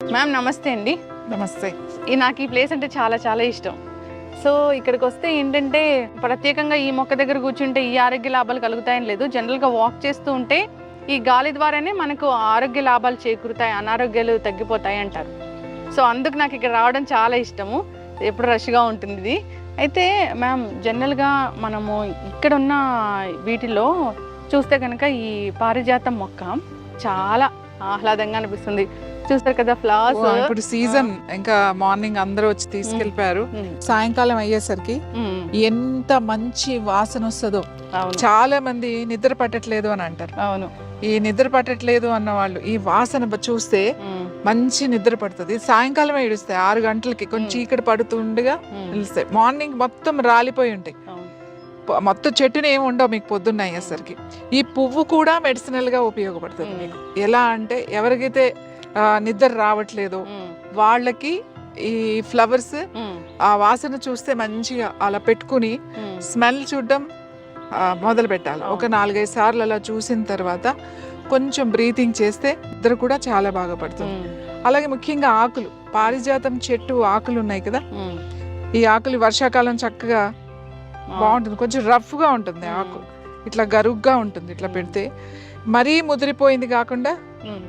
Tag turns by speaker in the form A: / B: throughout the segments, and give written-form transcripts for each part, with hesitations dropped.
A: Ma'am నమస్తే అండి.
B: నమస్తే.
A: నాకు ఈ ప్లేస్ అంటే చాలా చాలా ఇష్టం. సో ఇక్కడికి వస్తే ఏంటంటే ప్రత్యేకంగా ఈ మొక్క దగ్గర కూర్చుంటే ఈ ఆరోగ్య లాభాలు కలుగుతాయని లేదు. జనరల్గా వాక్ చేస్తూ ఉంటే ఈ గాలి ద్వారానే మనకు ఆరోగ్య లాభాలు చేకూరుతాయి, అనారోగ్యాలు తగ్గిపోతాయి అంటారు. సో అందుకు నాకు ఇక్కడ రావడం చాలా ఇష్టము. ఎప్పుడు రష్గా ఉంటుంది ఇది. అయితే మ్యామ్ జనరల్గా మనము ఇక్కడ ఉన్న వీటిలో చూస్తే కనుక ఈ పారిజాతం మొక్క చాలా ఆహ్లాదంగా అనిపిస్తుంది. చూస్తారు కదా ఫ్లవర్స్.
B: ఇప్పుడు సీజన్ ఇంకా మార్నింగ్ అందరూ వచ్చి తీసుకెళ్లిపోయారు. సాయంకాలం అయ్యేసరికి ఎంత మంచి వాసన వస్తుందో. చాలా మంది నిద్ర పట్టట్లేదు అని అంటారు.
A: అవును,
B: ఈ నిద్ర పట్టట్లేదు అన్న వాళ్ళు ఈ వాసన చూస్తే మంచి నిద్ర పడుతుంది. సాయంకాలం ఏడుస్తాయి 6 గంటలకి కొంచెం చీకటి పడుతుండగా నిలుస్తాయి. మార్నింగ్ మొత్తం రాలిపోయి ఉంటాయి, మొత్తం చెట్టుని ఏమి ఉండవు మీకు పొద్దున్న అయ్యేసరికి. ఈ పువ్వు కూడా మెడిసినల్ గా ఉపయోగపడుతుంది మీకు. ఎలా అంటే ఎవరికైతే నిద్ర రావట్లేదు వాళ్ళకి ఈ ఫ్లవర్స్ ఆ వాసన చూస్తే మంచిగా అలా పెట్టుకుని స్మెల్ చూడడం మొదలు పెట్టాలి. ఒక 4-5 సార్లు అలా చూసిన తర్వాత కొంచెం బ్రీతింగ్ చేస్తే నిద్ర కూడా చాలా బాగా పడుతుంది. అలాగే ముఖ్యంగా ఆకులు, పారిజాతం చెట్టు ఆకులు ఉన్నాయి కదా, ఈ ఆకులు వర్షాకాలం చక్కగా బాగుంటుంది. కొంచెం రఫ్ గా ఉంటుంది ఆకు, ఇట్లా గరుగ్గా ఉంటుంది. ఇట్లా పెడితే మరీ ముదిరిపోయింది కాకుండా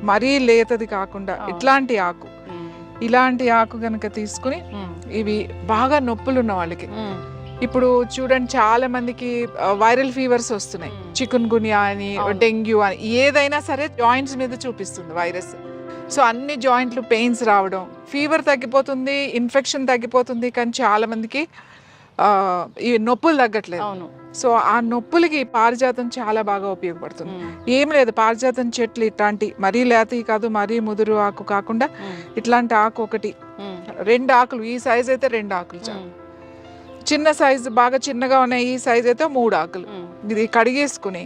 B: మరీ లేతది కాకుండా ఇలాంటి ఆకు కనుక తీసుకుని ఇవి బాగా నొప్పులు ఉన్న వాళ్ళకి, ఇప్పుడు చూడండి చాలా మందికి వైరల్ ఫీవర్స్ వస్తున్నాయి, చికున్ గున్యా అని, డెంగ్యూ అని, ఏదైనా సరే జాయింట్స్ మీద చూపిస్తుంది వైరస్. సో అన్ని జాయింట్లు పెయిన్స్ రావడం, ఫీవర్ తగ్గిపోతుంది, ఇన్ఫెక్షన్ తగ్గిపోతుంది, కానీ చాలా మందికి ఈ నొప్పులు తగ్గట్లేదు. సో ఆ నొప్పులకి పారిజాతం చాలా బాగా ఉపయోగపడుతుంది. ఏం లేదు, పారిజాతం చెట్లు ఇట్లాంటి మరీ లేతవి కాదు, మరీ ముదురు ఆకు కాకుండా ఇట్లాంటి ఆకు ఒకటి 2 ఆకులు, ఈ సైజ్ అయితే 2 ఆకులు చాలు. చిన్న సైజు బాగా చిన్నగా ఉన్నాయి ఈ సైజ్ అయితే 3 ఆకులు. ఇది కడిగేసుకుని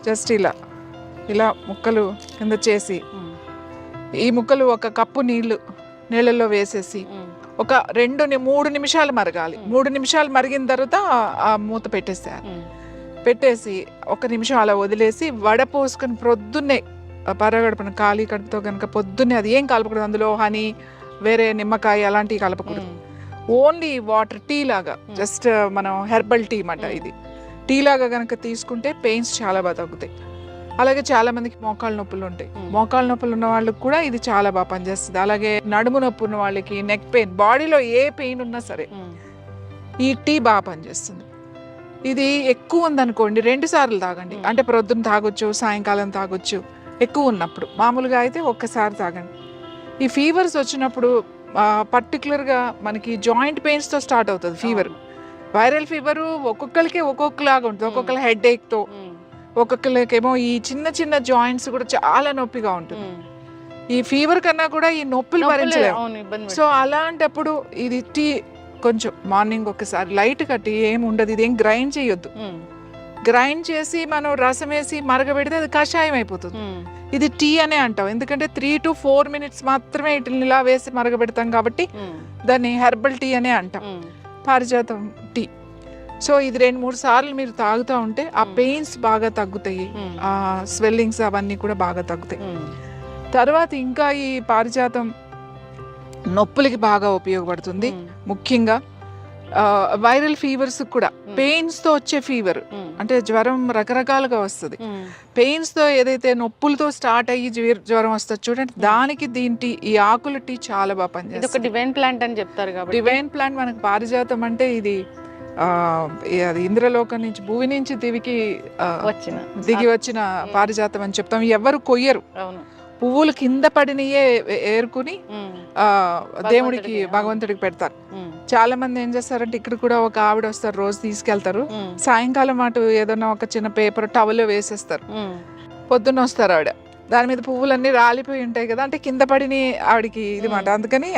B: జస్ట్ ఇలా ముక్కలు కింద చేసి ఈ ముక్కలు 1 కప్పు నీళ్ళల్లో వేసేసి ఒక 2-3 నిమిషాలు మరగాలి. 3 నిమిషాలు మరిగిన తర్వాత ఆ మూత పెట్టేసి 1 నిమిషం అలా వదిలేసి వడపోసుకొని ప్రొద్దున్నే పరగడుపున ఖాళీ కడుపుతో కనుక పొద్దున్నే అది ఏం కలపకూడదు, అందులో హనీ వేరే నిమ్మకాయ అలాంటివి కలపకూడదు. ఓన్లీ వాటర్, టీ లాగా, జస్ట్ మనం హెర్బల్ టీ మాట. ఇది టీ లాగా కనుక తీసుకుంటే పెయిన్స్ చాలా బాగా తగ్గుతాయి. అలాగే చాలా మందికి మోకాళ్ళ నొప్పులు ఉంటాయి, మోకాళ్ళ నొప్పులు ఉన్న వాళ్ళకి కూడా ఇది చాలా బాగా పనిచేస్తుంది. అలాగే నడుము నొప్పి ఉన్న వాళ్ళకి, నెక్ పెయిన్, బాడీలో ఏ పెయిన్ ఉన్నా సరే ఈ టీ బాగా పనిచేస్తుంది. ఇది ఎక్కువ ఉందనుకోండి 2 సార్లు తాగండి. అంటే ప్రొద్దున తాగొచ్చు, సాయంకాలం తాగొచ్చు. ఎక్కువ ఉన్నప్పుడు, మామూలుగా అయితే 1 సారి తాగండి. ఈ ఫీవర్స్ వచ్చినప్పుడు పర్టికులర్గా మనకి జాయింట్ పెయిన్స్తో స్టార్ట్ అవుతుంది ఫీవర్. వైరల్ ఫీవరు ఒక్కొక్కరికి ఒక్కొక్కలాగా ఉంటుంది. ఒక్కొక్కరు హెడ్ ఏక్తో, ఒక్కొక్కరికేమో ఈ చిన్న జాయింట్స్ కూడా చాలా నొప్పిగా ఉంటుంది. ఈ ఫీవర్ కన్నా కూడా ఈ నొప్పులు భరించలేము. సో అలాంటప్పుడు ఇది టీ కొంచెం మార్నింగ్ ఒకసారి లైట్ టీ ఏమి ఉండదు, ఇదేం గ్రైండ్ చేయొద్దు. గ్రైండ్ చేసి మనం రసం వేసి మరగబెడితే అది కషాయం అయిపోతుంది. ఇది టీ అనే అంటాం, ఎందుకంటే 3 to 4 minutes మాత్రమే ఇట్లా ఇలా వేసి మరగబెడతాం కాబట్టి దాన్ని హెర్బల్ టీ అనే అంటాం, పారిజాతం టీ. సో ఇది 2-3 సార్లు మీరు తాగుతూ ఉంటే ఆ పెయిన్స్ బాగా తగ్గుతాయి, ఆ స్వెల్లింగ్స్ అవన్నీ కూడా బాగా తగ్గుతాయి. తర్వాత ఇంకా ఈ పారిజాతం నొప్పులకి బాగా ఉపయోగపడుతుంది. ముఖ్యంగా వైరల్ ఫీవర్స్ కూడా, పెయిన్స్ తో వచ్చే ఫీవర్ అంటే జ్వరం రకరకాలుగా వస్తుంది. పెయిన్స్ తో ఏదైతే నొప్పులతో స్టార్ట్ అయ్యి జ్వరం వస్తుంది చూడండి, దానికి ఈ ఆకుల టీ చాలా బాగా పనిచేస్తుంది.
A: డివైన్ ప్లాంట్ అని చెప్తారు కాబట్టి
B: డివైన్ ప్లాంట్ మనకు పారిజాతం అంటే ఇది అది ఇంద్రలోకం నుంచి, భూమి నుంచి దిగి వచ్చిన పారిజాతం అని చెప్తాం. ఎవరు కొయ్యరు, పువ్వులు కింద పడినయే ఏరుకుని దేవుడికి, భగవంతుడికి పెడతారు. చాలా మంది ఏం చేస్తారంటే, ఇక్కడ కూడా ఒక ఆవిడ వస్తారు, రోజు తీసుకెళ్తారు. సాయంకాలం అటు ఏదైనా ఒక చిన్న పేపర్ టవల్ వేసేస్తారు, పొద్దున్న వస్తారు ఆవిడ, దాని మీద పువ్వులన్నీ రాలిపోయి ఉంటాయి కదా, అంటే కింద పడిని ఆవిడకి ఇది మాట. అందుకని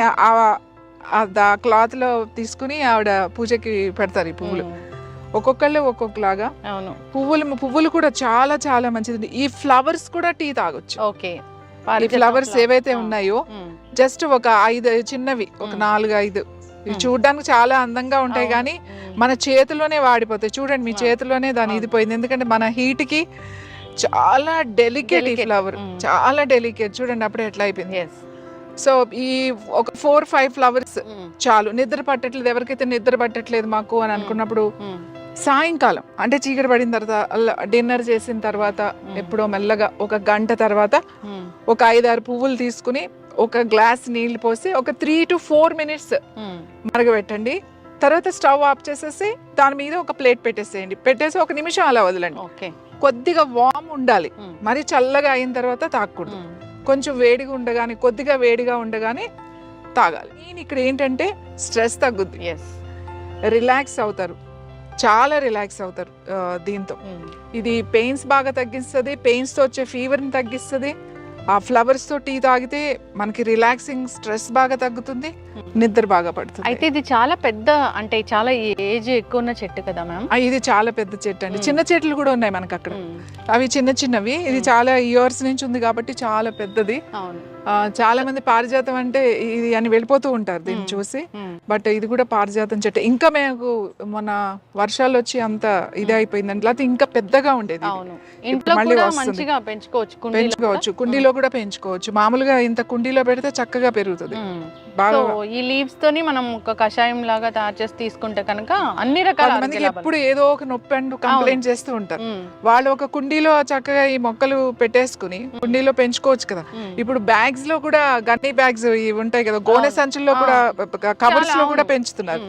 B: ఆ క్లాత్ తీసుకుని ఆవిడ పూజకి పెడతారు ఈ పువ్వులు. ఒక్కొక్కళ్ళు ఒక్కొక్కలాగా. పువ్వులు కూడా చాలా చాలా మంచిది. ఈ ఫ్లవర్స్ కూడా టీ తాగొచ్చు. ఈ ఫ్లవర్స్ ఏవైతే ఉన్నాయో జస్ట్ ఒక 5 చిన్నవి, ఒక 4-5 చూడడానికి చాలా అందంగా ఉంటాయి, కానీ మన చేతిలోనే వాడిపోతాయి. చూడండి మీ చేతిలోనే దాని ఇది పోయింది, ఎందుకంటే మన హీట్ కి చాలా డెలికేట్ ఈ ఫ్లవర్, చాలా డెలికేట్. చూడండి అప్పుడే ఎట్లా అయిపోయింది. సో ఈ ఒక 4-5 ఫ్లవర్స్ చాలు. నిద్ర పట్టట్లేదు, ఎవరికైతే నిద్ర పట్టట్లేదు మాకు అని అనుకున్నప్పుడు సాయంకాలం అంటే చీకటి పడిన తర్వాత డిన్నర్ చేసిన తర్వాత ఎప్పుడో మెల్లగా ఒక గంట తర్వాత ఒక 5-6 పువ్వులు తీసుకుని ఒక గ్లాస్ నీళ్లు పోసి ఒక 3 to 4 minutes మరగబెట్టండి. తర్వాత స్టవ్ ఆఫ్ చేసేసి దాని మీద ఒక ప్లేట్ పెట్టేసేయండి. పెట్టేసి 1 నిమిషం అలా వదలండి. కొద్దిగా వామ్ ఉండాలి, మరి చల్లగా అయిన తర్వాత తాగకూడదు. కొంచెం వేడిగా ఉండగానే, కొద్దిగా వేడిగా ఉండగానే తాగాలి. నేను ఇక్కడ ఏంటంటే స్ట్రెస్ తగ్గుద్ది, రిలాక్స్ అవుతారు, చాలా రిలాక్స్ అవుతారు దీంతో. ఇది పెయిన్స్ బాగా తగ్గిస్తుంది, పెయిన్స్ తో వచ్చే ఫీవర్ ని తగ్గిస్తుంది. ఆ ఫ్లవర్స్ తో టీ తాగితే మనకి రిలాక్సింగ్, స్ట్రెస్ బాగా తగ్గుతుంది, నిద్ర బాగా పడుతుంది.
A: అయితే ఇది చాలా పెద్ద, అంటే చాలా ఏజ్ ఎక్కువ ఉన్న చెట్టు కదా మ్యామ్?
B: ఇది చాలా పెద్ద చెట్టు అండి. చిన్న చెట్లు కూడా ఉన్నాయి మనకి అక్కడ, అవి చిన్న చిన్నవి. ఇది చాలా ఇయర్స్ నుంచి ఉంది కాబట్టి చాలా పెద్దది. చాలా మంది పారిజాతం అంటే ఇది అని వెళ్ళిపోతూ ఉంటారు దీన్ని చూసి, బట్ ఇది కూడా పారిజాతం చెట్టు. ఇంకా మేము మొన్న వర్షాలు వచ్చి అంత ఇది అయిపోయిందండి, లేకపోతే ఇంకా పెద్దగా ఉండేది. పెంచుకోవచ్చు, కుండీలో కూడా పెంచుకోవచ్చు. మామూలుగా ఇంత కుండీలో పెడితే చక్కగా పెరుగుతుంది బాగా.
A: ఈ లీవ్స్ తోని మనం ఒక కషాయం లాగా తయారు చేసి తీసుకుంటే కనుక అన్ని రకాల
B: మందికి ఎప్పుడు ఏదో ఒక నొప్పి అంటూ కంప్లైంట్ చేస్తూ ఉంటారు. వాళ్ళు ఒక కుండీలో చక్కగా ఈ మొక్కలు పెట్టేసుకుని కుండీలో పెంచుకోవచ్చు కదా. ఇప్పుడు బ్యాగ్స్ లో కూడా గన్నీ బ్యాగ్స్ ఇవి ఉంటాయి కదా, గోనె సంచుల్లో కూడా, కవర్స్ లో కూడా పెంచుతున్నారు.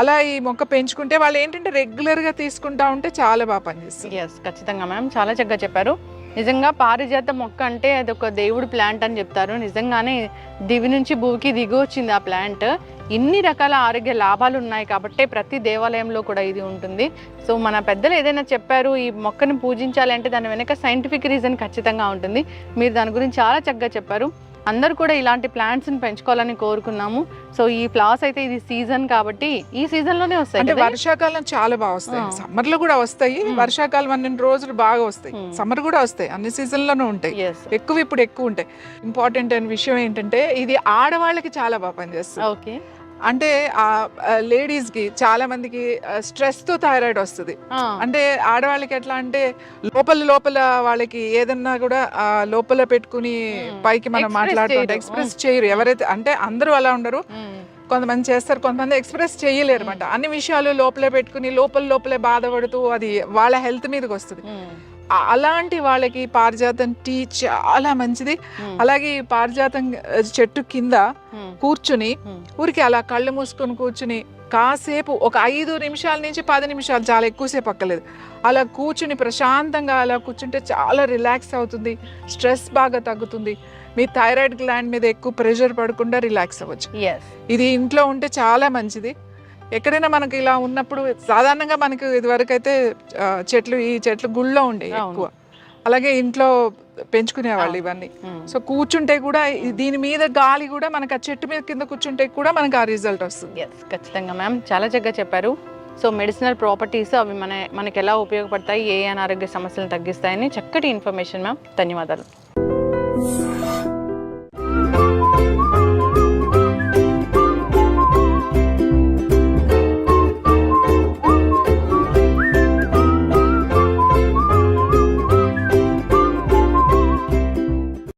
B: అలా ఈ మొక్క పెంచుకుంటే వాళ్ళు ఏంటంటే రెగ్యులర్ గా తీసుకుంటా ఉంటే చాలా బాగా పనిచేస్తుంది.
A: ఖచ్చితంగా మ్యామ్, చాలా చక్కగా చెప్పారు. నిజంగా పారిజాత మొక్క అంటే అది ఒక దేవుడి ప్లాంట్ అని చెప్తారు. నిజంగానే దివి నుంచి భూమికి దిగి వచ్చింది ఆ ప్లాంట్. ఇన్ని రకాల ఆరోగ్య లాభాలు ఉన్నాయి కాబట్టి ప్రతి దేవాలయంలో కూడా ఇది ఉంటుంది. సో మన పెద్దలు ఏదైనా చెప్పారు ఈ మొక్కను పూజించాలి అంటే దాని వెనక సైంటిఫిక్ రీజన్ ఖచ్చితంగా ఉంటుంది. మీరు దాని గురించి చాలా చక్కగా చెప్పారు. అందరూ కూడా ఇలాంటి ప్లాంట్స్ని పెంచుకోవాలని కోరుకున్నాము. సో ఈ ఫ్లవర్స్ అయితే ఇది సీజన్ కాబట్టి ఈ సీజన్ లోనే వస్తాయి.
B: అంటే వర్షాకాలం చాలా బాగా వస్తాయి, సమ్మర్ లో కూడా వస్తాయి. వర్షాకాలం 12 రోజులు బాగా వస్తాయి, సమ్మర్ కూడా వస్తాయి, అన్ని సీజన్ లోనూ ఉంటాయి. ఇప్పుడు ఎక్కువ ఉంటాయి. ఇంపార్టెంట్ అయిన విషయం ఏంటంటే ఇది ఆడవాళ్ళకి చాలా బాగా పనిచేస్తుంది.
A: ఓకే,
B: అంటే ఆ లేడీస్ కి చాలా మందికి స్ట్రెస్ తో థైరాయిడ్ వస్తుంది. అంటే ఆడవాళ్ళకి ఎట్లా అంటే లోపల వాళ్ళకి ఏదన్నా కూడా లోపల పెట్టుకుని పైకి మనం మాట్లాడుతుంటే ఎక్స్ప్రెస్ చేయరు. ఎవరైతే అంటే అందరూ అలా ఉండరు, కొంతమంది చేస్తారు, కొంతమంది ఎక్స్ప్రెస్ చేయలేరు అనమాట. అన్ని విషయాలు లోపలే పెట్టుకుని లోపలే బాధపడుతూ అది వాళ్ళ హెల్త్ మీదకి వస్తుంది. అలాంటి వాళ్ళకి పారిజాతం టీ చాలా మంచిది. అలాగే పారిజాతం చెట్టు కింద కూర్చుని ఊరికి అలా కళ్ళు మూసుకొని కూర్చుని కాసేపు ఒక 5 నిమిషాల నుంచి 10 నిమిషాలు, చాలా ఎక్కువసేపు అక్కర్లేదు, అలా కూర్చుని ప్రశాంతంగా అలా కూర్చుంటే చాలా రిలాక్స్ అవుతుంది, స్ట్రెస్ బాగా తగ్గుతుంది. మీ థైరాయిడ్ గ్లాండ్ మీద ఎక్కువ ప్రెషర్ పడకుండా రిలాక్స్ అవ్వచ్చు. ఇది ఇంట్లో ఉంటే చాలా మంచిది. ఎక్కడైనా మనకి ఇలా ఉన్నప్పుడు సాధారణంగా మనకి ఇదివరకు అయితే ఈ చెట్లు గుళ్ళో ఉండేవి ఎక్కువ, అలాగే ఇంట్లో పెంచుకునేవాళ్ళు ఇవన్నీ. సో కూర్చుంటే కూడా దీని మీద గాలి కూడా మనకి ఆ చెట్టు మీద కింద కూర్చుంటే కూడా మనకి ఆ రిజల్ట్ వస్తుంది.
A: ఖచ్చితంగా మ్యామ్, చాలా చక్కగా చెప్పారు. సో మెడిసినల్ ప్రాపర్టీస్ అవి మనకి ఎలా ఉపయోగపడతాయి, ఏ అనారోగ్య సమస్యలను తగ్గిస్తాయని చక్కటి ఇన్ఫర్మేషన్ మ్యామ్. ధన్యవాదాలు.